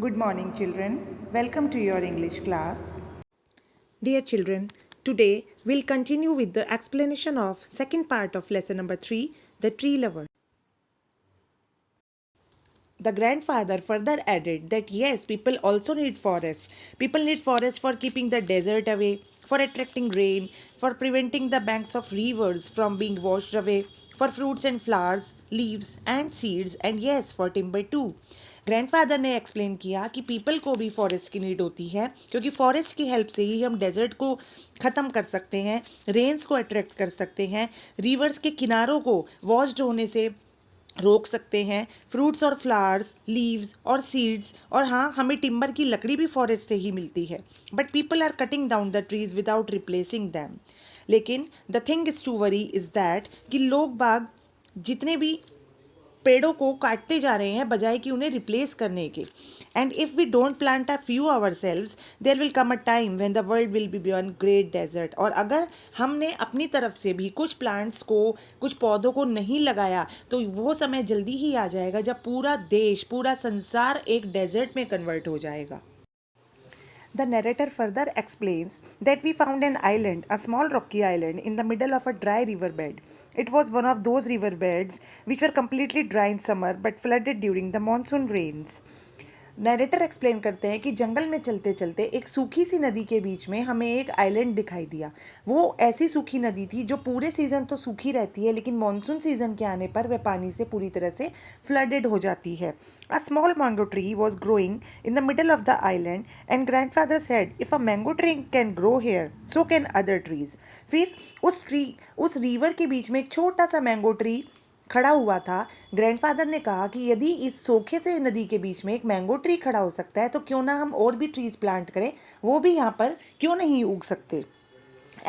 Good morning, children. Welcome to your English class. Dear children, today we'll continue with the explanation of second part of lesson number 3, the tree lover. The grandfather further added that yes, people also need forest. People need forest for keeping the desert away, for attracting rain, for preventing the banks of rivers from being washed away, for fruits and flowers, leaves and seeds, and yes, for timber too. Grandfather ने explain किया कि people को भी forest की need होती है क्योंकि forest की हेल्प से ही हम डेजर्ट को ख़त्म कर सकते हैं, रेन्स को अट्रैक्ट कर सकते हैं, रिवर्स के किनारों को वॉश्ड होने से रोक सकते हैं, फ्रूट्स और फ्लावर्स, लीव्स और सीड्स, और हाँ, हमें टिम्बर की लकड़ी भी फॉरेस्ट से ही मिलती है. But people are cutting down the trees without replacing them. लेकिन the thing is to worry is that कि लोग बाग जितने भी पेड़ों को काटते जा रहे हैं बजाय कि उन्हें रिप्लेस करने के. And if we don't plant a few ourselves there will come a time when the world will be beyond great desert. और अगर हमने अपनी तरफ से भी कुछ प्लांट्स को, कुछ पौधों को नहीं लगाया तो वो समय जल्दी ही आ जाएगा जब पूरा देश, पूरा संसार एक डेजर्ट में कन्वर्ट हो जाएगा. The narrator further explains that we found an island, a small rocky island, in the middle of a dry riverbed. It was one of those riverbeds which were completely dry in summer but flooded during the monsoon rains. Narrator explain करते हैं कि जंगल में चलते चलते एक सूखी सी नदी के बीच में हमें एक आइलैंड दिखाई दिया. वो ऐसी सूखी नदी थी जो पूरे सीज़न तो सूखी रहती है लेकिन मॉनसून सीज़न के आने पर वह पानी से पूरी तरह से फ्लडेड हो जाती है. A small mango tree was growing in the middle of the island and grandfather said if a mango tree can grow here so can other trees. फिर उस रिवर के बीच में एक छोटा सा मैंगो ट्री खड़ा हुआ था. ग्रैंडफादर ने कहा कि यदि इस सोखे से नदी के बीच में एक मैंगो ट्री खड़ा हो सकता है तो क्यों ना हम और भी ट्रीज प्लांट करें, वो भी यहाँ पर क्यों नहीं उग सकते.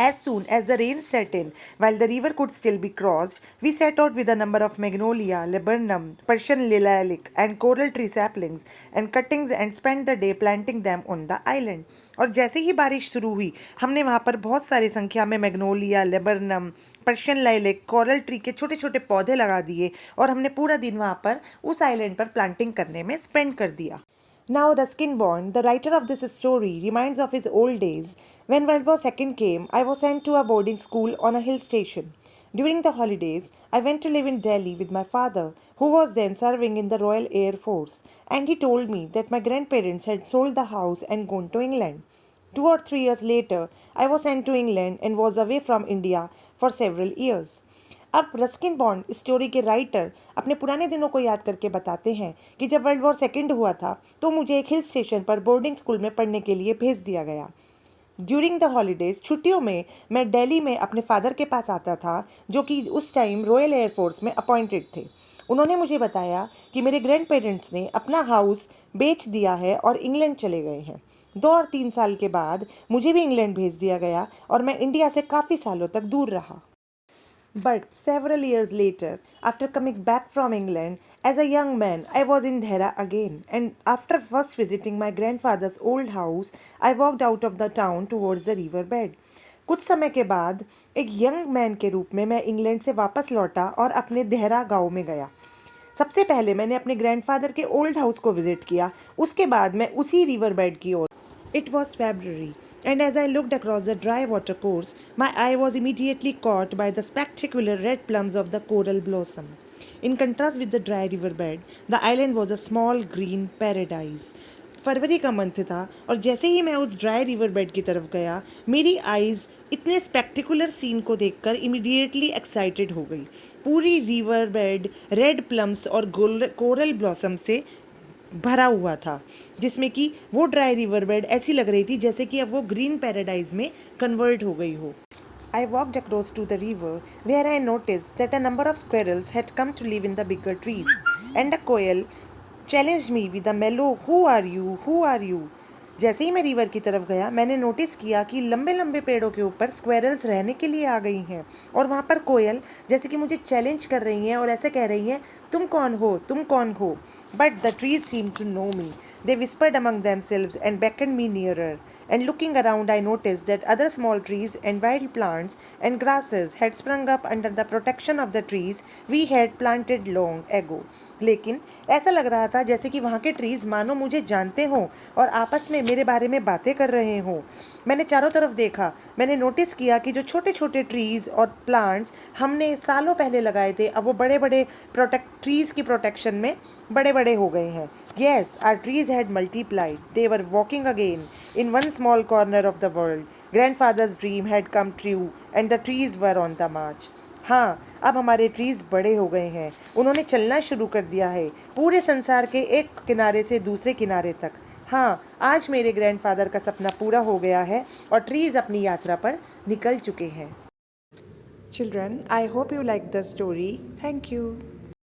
As soon as the rain set in, while the river could still be crossed, we set out with a number of magnolia, laburnum, Persian lilac, and coral tree saplings and cuttings and spent the day planting them on the island. और जैसे ही बारिश शुरू हुई हमने वहाँ पर बहुत सारी संख्या में Magnolia, laburnum, Persian lilac, coral tree के छोटे छोटे पौधे लगा दिए और हमने पूरा दिन वहाँ पर उस आइलैंड पर प्लांटिंग करने में स्पेंड कर दिया. Now, Ruskin-Bond, the writer of this story, reminds of his old days. When World War II came, I was sent to a boarding school on a hill station. During the holidays, I went to live in Delhi with my father, who was then serving in the Royal Air Force, and he told me that my grandparents had sold the house and gone to England. 2 or 3 years later, I was sent to England and was away from India for several years. अब Ruskin bond story के writer अपने पुराने दिनों को याद करके बताते हैं कि जब वर्ल्ड वॉर सेकेंड हुआ था तो मुझे एक हिल स्टेशन पर बोर्डिंग स्कूल में पढ़ने के लिए भेज दिया गया. ड्यूरिंग द हॉलीडेज, छुट्टियों में मैं दिल्ली में अपने फादर के पास आता था जो कि उस टाइम रॉयल एयरफोर्स में अपॉइंटेड थे. उन्होंने मुझे बताया कि मेरे ग्रैंड पेरेंट्स ने अपना हाउस बेच दिया है और इंग्लैंड चले गए हैं. 2 और 3 साल के बाद मुझे भी इंग्लैंड भेज दिया गया और मैं इंडिया से काफ़ी सालों तक दूर रहा. But several years later, after coming back from England, as a young man, I was in Dhera again, and after first visiting my grandfather's old house, I walked out of the town towards the river bed. कुछ समय के बाद एक young man के रूप में मैं England से वापस लौटा और अपने देहरा गांव में गया. सबसे पहले मैंने अपने ग्रैंडफादर के ओल्ड हाउस को विजिट किया. उसके बाद मैं उसी रिवर बेड की ओर. It was February, and as I looked across the dry watercourse, my eye was immediately caught by the spectacular red plums of the coral blossom. In contrast with the dry riverbed, the island was a small green paradise. फरवरी का month था और जैसे ही मैं उस dry river bed की तरफ गया मेरी आइज़ इतने स्पेक्टिकुलर सीन को देखकर इमीडिएटली एक्साइटेड हो गई. पूरी रिवर बेड रेड प्लम्स और कोरल ब्लॉसम से भरा हुआ था जिसमें कि वो ड्राई रिवर बेड ऐसी लग रही थी जैसे कि अब वो ग्रीन पैराडाइज में कन्वर्ट हो गई हो. I walked across to the river where I noticed that a number of squirrels had come to live in the bigger trees, and a quail challenged me with a mellow "Who are you? Who are you?" जैसे ही मैं river की तरफ गया मैंने notice किया कि लंबे लंबे पेड़ों के ऊपर स्क्वेरल्स रहने के लिए आ गई हैं और वहाँ पर कोयल जैसे कि मुझे चैलेंज कर रही हैं और ऐसे कह रही हैं, तुम कौन हो, तुम कौन हो. But the trees seem to know me. They whispered among themselves and beckoned me nearer, and looking around I noticed that other small trees and wild plants and grasses had sprung up under the protection of the trees we had planted long ago. लेकिन ऐसा लग रहा था जैसे कि वहाँ के trees मानो मुझे जानते हों और आपस में मेरे बारे में बातें कर रहे हों। मैंने चारों तरफ देखा। मैंने नोटिस किया कि जो छोटे छोटे ट्रीज़ और प्लांट्स हमने सालों पहले लगाए थे, अब वो बड़े बड़े ट्रीज़ की प्रोटेक्शन में बड़े बड़े हो गए हैं। Yes, our trees had multiplied, they were walking again in one small corner of the world. Grandfather's dream had come true and the trees were on the march. हाँ, अब हमारे ट्रीज़ बड़े हो गए हैं, उन्होंने चलना शुरू कर दिया है, पूरे संसार के एक किनारे से दूसरे किनारे तक। हाँ, आज मेरे ग्रैंडफादर का सपना पूरा हो गया है और ट्रीज़ अपनी यात्रा पर निकल चुके हैं। Children, I hope you liked the story. Thank you.